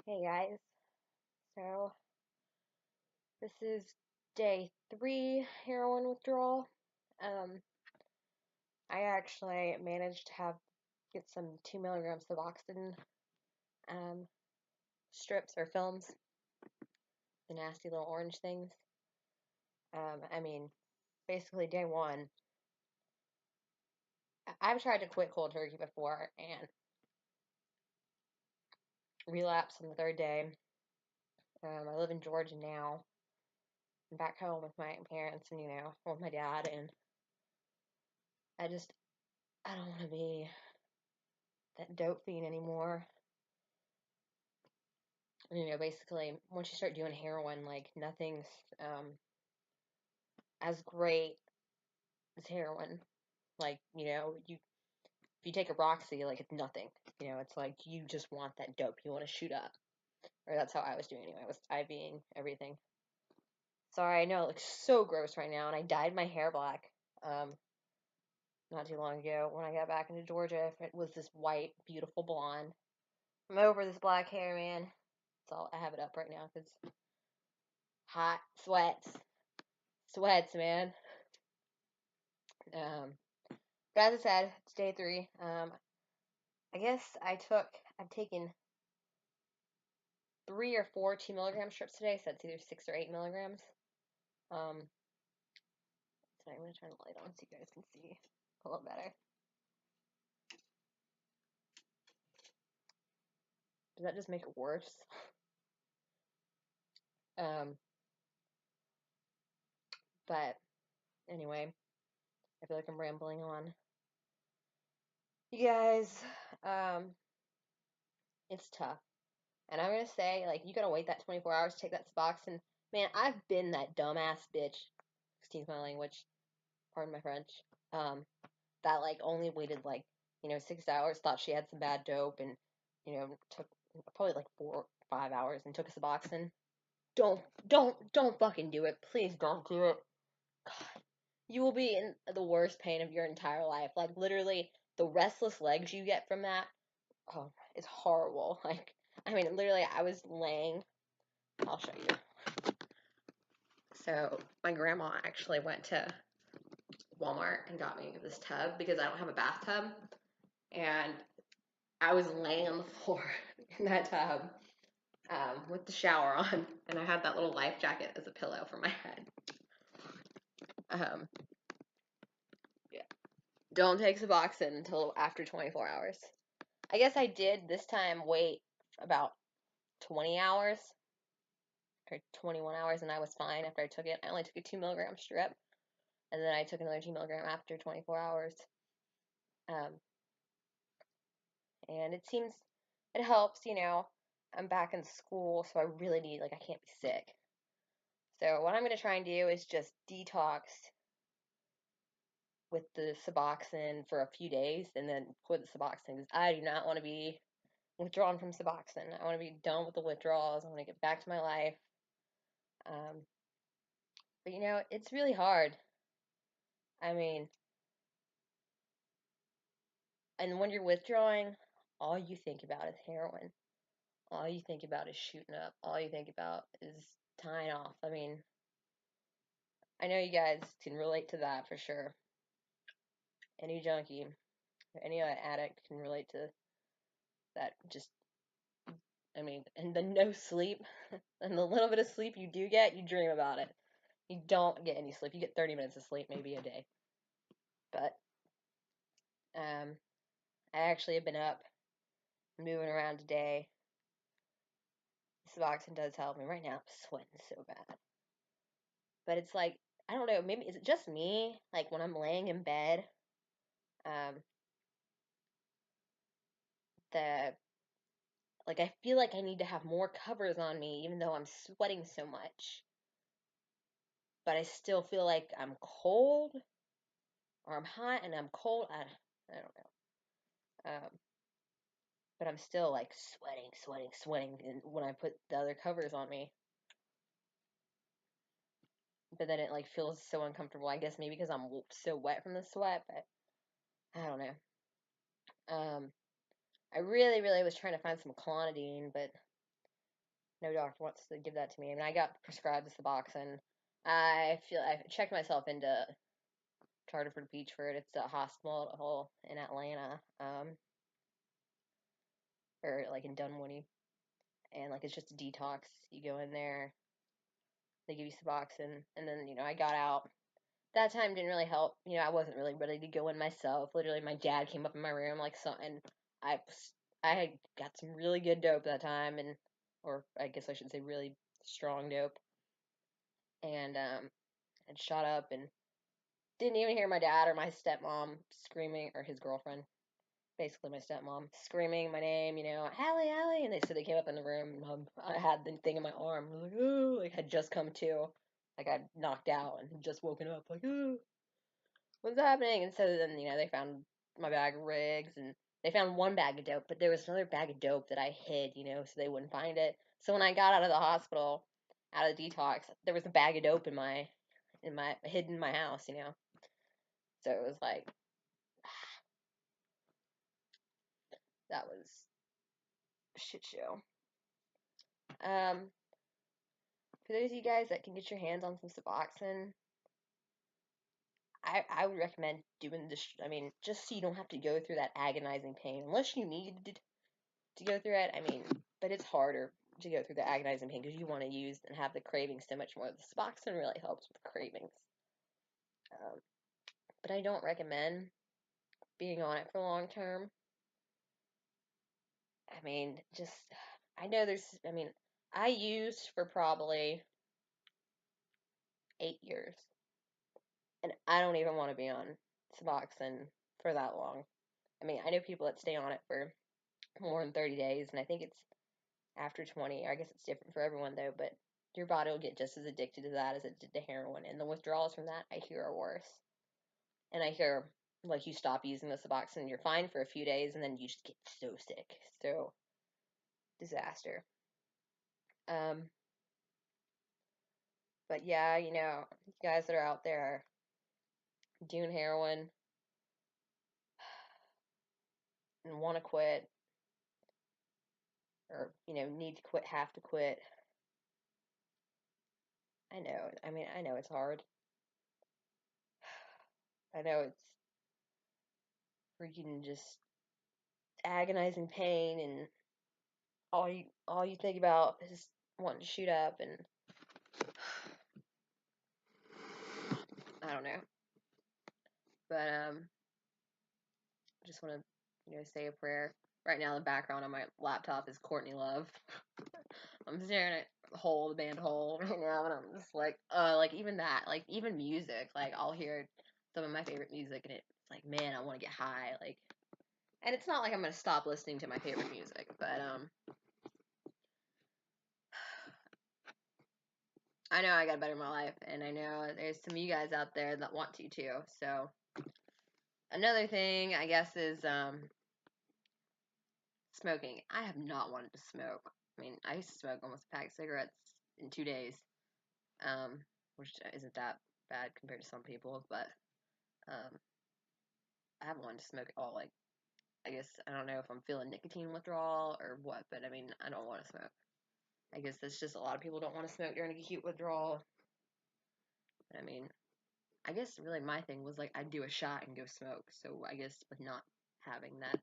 Hey guys, so this is day 3 heroin withdrawal. Um, I actually managed to get some 2 milligram Suboxone um, strips or films, the nasty little orange things. I mean, basically day 1. I've tried to quit cold turkey before and relapsed on the 3rd day. I live in Georgia now. I'm back home with my parents and with my dad, and I just I don't want to be that dope fiend anymore. Basically, once you start doing heroin, like nothing's as great as heroin. Like, if you take a Roxy, like it's nothing. It's like you just want that dope. You want to shoot up. Or that's how I was doing anyway. I was IVing everything. Sorry, I know it looks so gross right now, and I dyed my hair black not too long ago when I got back into Georgia. It was this white, beautiful blonde. I'm over this black hair, man. I have it up right now because hot sweats, man. Um, but as I said, it's day 3. I guess I've taken 3 or 4 2 milligram strips today, so it's either 6 or 8 milligrams. So I'm gonna turn the light on so you guys can see a little better. Does that just make it worse? Um, but anyway, I feel like I'm rambling on. You guys, um, it's tough. And I'm gonna say, like, you gotta wait that 24 hours to take that Suboxone. Man, I've been that dumbass bitch. Excuse my language. Pardon my French. Um, that like only waited like 6 hours. Thought she had some bad dope, and took probably like 4 or 5 hours and took a Suboxone. Don't fucking do it. Please don't do it. God, you will be in the worst pain of your entire life. Like literally, the restless legs you get from that. Oh, it's horrible. Like, I mean, literally, I was laying. I'll show you. So my grandma actually went to Walmart and got me this tub because I don't have a bathtub, and I was laying on the floor in that tub with the shower on, and I had that little life jacket as a pillow for my head. Yeah. Don't take Suboxone until after 24 hours. I guess I did this time wait about 20 hours or 21 hours, and I was fine after I took it. I only took a 2 milligram strip, and then I took another 2 milligram after 24 hours. Um, and it helps. I'm back in school, so I really need, like, I can't be sick. So what I'm going to try and do is just detox with the Suboxone for a few days and then quit the Suboxone because I do not want to be withdrawn from Suboxone. I want to be done with the withdrawals. I want to get back to my life. Um, but it's really hard. I mean, and when you're withdrawing, all you think about is heroin. All you think about is shooting up. All you think about is tying off. I mean, I know you guys can relate to that for sure. Any junkie, any addict can relate to that. Just, I mean, and the no sleep, and the little bit of sleep you do get, you dream about it. You don't get any sleep. You get 30 minutes of sleep maybe a day. But I actually have been up, moving around today. Suboxone does help me. Right now, I'm sweating so bad. But it's like, I don't know, maybe, is it just me? Like, when I'm laying in bed, um, the, like, I feel like I need to have more covers on me, even though I'm sweating so much. But I still feel like I'm cold, or I'm hot and I'm cold. I don't know. But I'm still, like, sweating when I put the other covers on me. But then it, like, feels so uncomfortable. I guess maybe because I'm so wet from the sweat, but I don't know. I really, really was trying to find some clonidine, but no doctor wants to give that to me. I mean, I got prescribed the Suboxone. I checked myself into Charterford Beachford. It's a hospital in Atlanta, or like in Dunwoody, and like it's just a detox. You go in there, they give you Suboxone, and then I got out. That time didn't really help. I wasn't really ready to go in myself. Literally, my dad came up in my room like so, and I I had got some really good dope that time, or I guess I should say really strong dope, and and shot up and didn't even hear my dad or my stepmom screaming, or his girlfriend, basically my stepmom, screaming my name, Hallie, Hallie, and they came up in the room, and I had the thing in my arm, I was like, oh, like had just come to, like I'd knocked out and just woken up, like, oh, what's happening? And so then, they found my bag of rigs, and they found one bag of dope, but there was another bag of dope that I hid, so they wouldn't find it. So when I got out of the hospital, out of detox, there was a bag of dope hidden in my house, So it was like, that was a shit show. For those of you guys that can get your hands on some Suboxone, I would recommend doing this. I mean, just so you don't have to go through that agonizing pain, unless you need to go through it. I mean, but it's harder to go through the agonizing pain because you want to use and have the cravings so much more. The Suboxone really helps with cravings. But I don't recommend being on it for long term. I mean, I know I used for probably 8 years, and I don't even want to be on Suboxone for that long. I mean, I know people that stay on it for more than 30 days, and I think it's after 20. I guess it's different for everyone, though, but your body will get just as addicted to that as it did to heroin, and the withdrawals from that, I hear, are worse. And I hear, like, you stop using the Suboxone, you're fine for a few days, and then you just get so sick. So, disaster. Um, but yeah, you guys that are out there doing heroin and want to quit, or, need to quit, have to quit. I know. I mean, I know it's hard. I know it's freaking just agonizing pain, and all you think about is wanting to shoot up, and I don't know. But just want to say a prayer. Right now, the background on my laptop is Courtney Love. I'm staring at the band Hole right now, and I'm just like even that, like even music, like I'll hear some of my favorite music, and it's like, man, I want to get high, like, and it's not like I'm gonna stop listening to my favorite music, but I know I got better in my life, and I know there's some of you guys out there that want to too. So another thing, I guess, is smoking. I have not wanted to smoke. I mean, I used to smoke almost a pack of cigarettes in 2 days, which isn't that bad compared to some people, but I haven't wanted to smoke at all. Like, I guess, I don't know if I'm feeling nicotine withdrawal or what, but I mean, I don't want to smoke. I guess that's just a lot of people don't want to smoke during acute withdrawal. But I mean, I guess really my thing was like I'd do a shot and go smoke. So I guess with not having that,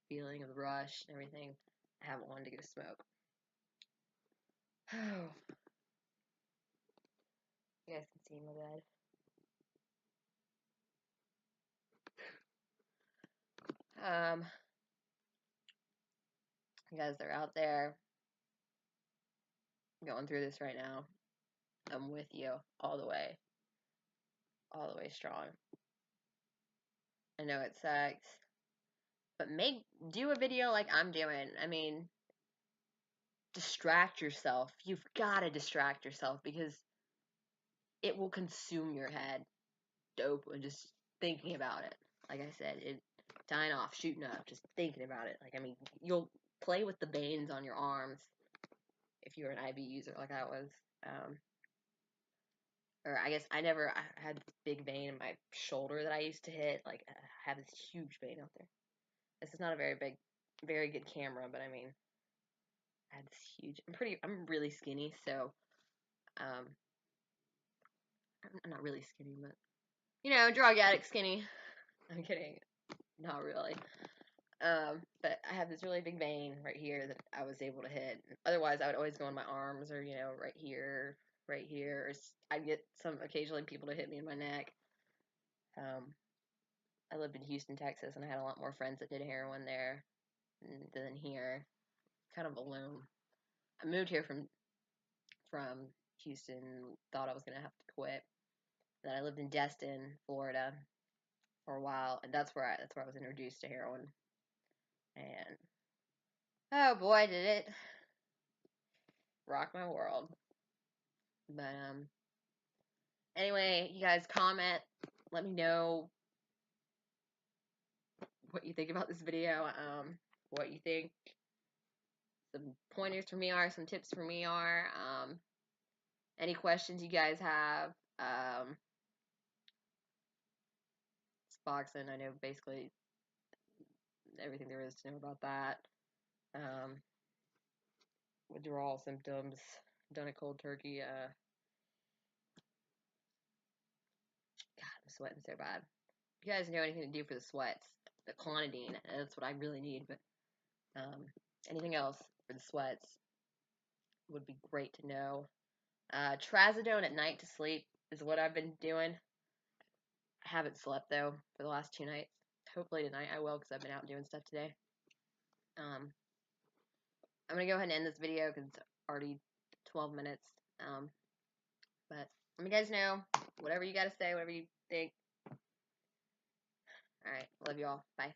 feeling of the rush and everything, I haven't wanted to go smoke. Oh, you guys can see my bed. You guys that are out there going through this right now, I'm with you all the way strong. I know it sucks, but do a video like I'm doing. I mean, distract yourself. You've got to distract yourself because it will consume your head. Dope, and just thinking about it. Like I said, it dying off, shooting up, just thinking about it. Like, I mean, you'll play with the veins on your arms if you're an IV user like I was. Or I guess I had this big vein in my shoulder that I used to hit. Like, I have this huge vein out there. This is not a very good camera, but I mean, I had this huge. I'm really skinny, so I'm not really skinny, but drug addict skinny. I'm kidding, not really. But I have this really big vein right here that I was able to hit. Otherwise, I would always go in my arms or right here, right here. Or I'd get occasionally people to hit me in my neck. I lived in Houston, Texas, and I had a lot more friends that did heroin there than here. Kind of alone. I moved here from Houston, thought I was gonna have to quit. Then I lived in Destin, Florida, for a while, and that's where I was introduced to heroin. And oh boy, did it rock my world. But anyway, you guys comment, let me know what you think about this video. What you think some pointers for me are, some tips for me are. Any questions you guys have. Suboxone, I know basically everything there is to know about that. Withdrawal symptoms, done a cold turkey. God, I'm sweating so bad. If you guys know anything to do for the sweats, the clonidine, that's what I really need, but anything else for the sweats would be great to know. Trazodone at night to sleep is what I've been doing. I haven't slept, though, for the last 2 nights. Hopefully tonight I will, because I've been out doing stuff today. I'm going to go ahead and end this video, because it's already 12 minutes. But let me guys know whatever you got to say, whatever you think. Alright, love you all. Bye.